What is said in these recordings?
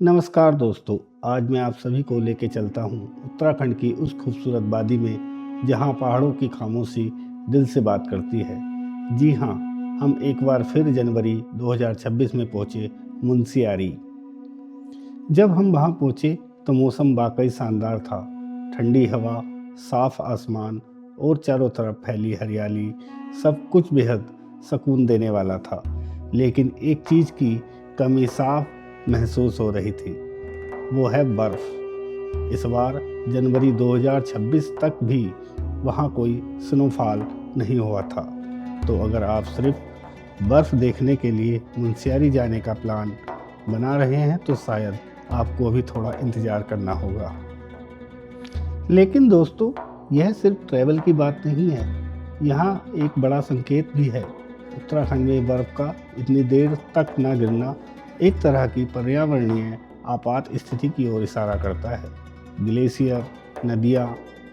नमस्कार दोस्तों, आज मैं आप सभी को लेके चलता हूँ उत्तराखंड की उस खूबसूरत वादी में जहाँ पहाड़ों की खामोशी दिल से बात करती है। जी हाँ, हम एक बार फिर जनवरी 2026 में पहुँचे मुनस्यारी। जब हम वहाँ पहुँचे तो मौसम वाकई शानदार था। ठंडी हवा, साफ आसमान और चारों तरफ फैली हरियाली, सब कुछ बेहद सुकून देने वाला था। लेकिन एक चीज़ की कमी साफ महसूस हो रही थी, वो है बर्फ़। इस बार जनवरी 2026 तक भी वहाँ कोई स्नोफॉल नहीं हुआ था। तो अगर आप सिर्फ बर्फ़ देखने के लिए मुनस्यारी जाने का प्लान बना रहे हैं तो शायद आपको अभी थोड़ा इंतज़ार करना होगा। लेकिन दोस्तों, यह सिर्फ ट्रैवल की बात नहीं है, यहाँ एक बड़ा संकेत भी है। उत्तराखंड में बर्फ़ का इतनी देर तक न गिरना एक तरह की पर्यावरणीय आपात स्थिति की ओर इशारा करता है। ग्लेशियर, नदियाँ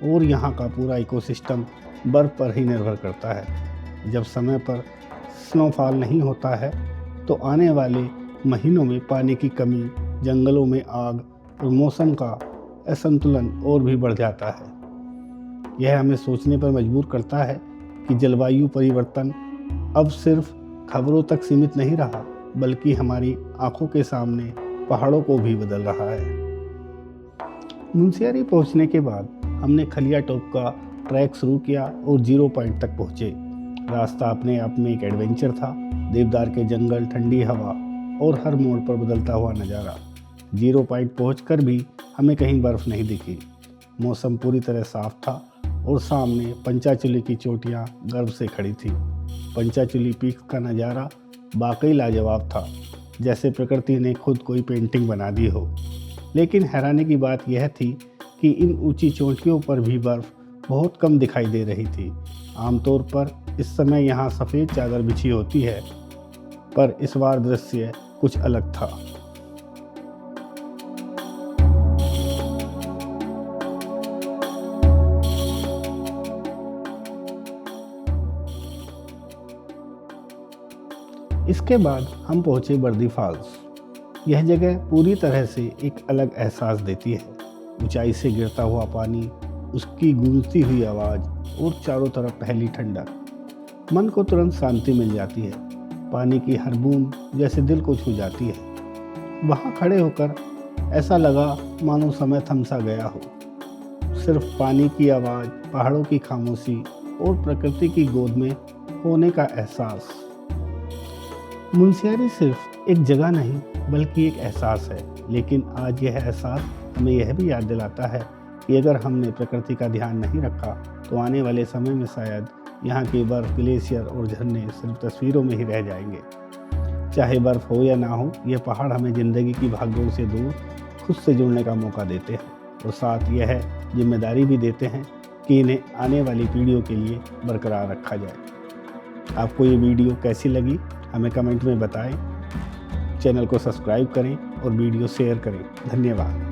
और यहाँ का पूरा इकोसिस्टम बर्फ़ पर ही निर्भर करता है। जब समय पर स्नोफॉल नहीं होता है तो आने वाले महीनों में पानी की कमी, जंगलों में आग और मौसम का असंतुलन और भी बढ़ जाता है। यह हमें सोचने पर मजबूर करता है कि जलवायु परिवर्तन अब सिर्फ खबरों तक सीमित नहीं रहा, बल्कि हमारी आंखों के सामने पहाड़ों को भी बदल रहा है। मुनस्यारी पहुंचने के बाद हमने खलिया टॉप का ट्रैक शुरू किया और 0 पॉइंट तक पहुंचे। रास्ता अपने आप में एक एडवेंचर था। देवदार के जंगल, ठंडी हवा और हर मोड़ पर बदलता हुआ नज़ारा। 0 पॉइंट पहुंचकर भी हमें कहीं बर्फ़ नहीं दिखी। मौसम पूरी तरह साफ था और सामने पंचाचूली की चोटियां गर्व से खड़ी थी। पंचाचूली पीक का नज़ारा वाकई लाजवाब था, जैसे प्रकृति ने खुद कोई पेंटिंग बना दी हो। लेकिन हैरानी की बात यह थी कि इन ऊंची चोटियों पर भी बर्फ़ बहुत कम दिखाई दे रही थी। आमतौर पर इस समय यहाँ सफ़ेद चादर बिछी होती है, पर इस बार दृश्य कुछ अलग था। इसके बाद हम पहुंचे बर्दी फॉल्स। यह जगह पूरी तरह से एक अलग एहसास देती है। ऊंचाई से गिरता हुआ पानी, उसकी गूंजती हुई आवाज़ और चारों तरफ फैली ठंडक, मन को तुरंत शांति मिल जाती है। पानी की हर बूंद जैसे दिल को छू जाती है। वहाँ खड़े होकर ऐसा लगा मानो समय थम सा गया हो। सिर्फ पानी की आवाज़, पहाड़ों की खामोशी और प्रकृति की गोद में होने का एहसास। मुनस्यारी सिर्फ एक जगह नहीं बल्कि एक एहसास है। लेकिन आज यह एहसास हमें यह भी याद दिलाता है कि अगर हमने प्रकृति का ध्यान नहीं रखा तो आने वाले समय में शायद यहाँ की बर्फ़, ग्लेशियर और झरने सिर्फ तस्वीरों में ही रह जाएंगे। चाहे बर्फ़ हो या ना हो, ये पहाड़ हमें ज़िंदगी की भागदौड़ से दूर खुद से जुड़ने का मौका देते हैं और साथ यह जिम्मेदारी भी देते हैं कि इन्हें आने वाली पीढ़ियों के लिए बरकरार रखा जाए। आपको ये वीडियो कैसी लगी हमें कमेंट में बताएं। चैनल को सब्सक्राइब करें और वीडियो शेयर करें। धन्यवाद।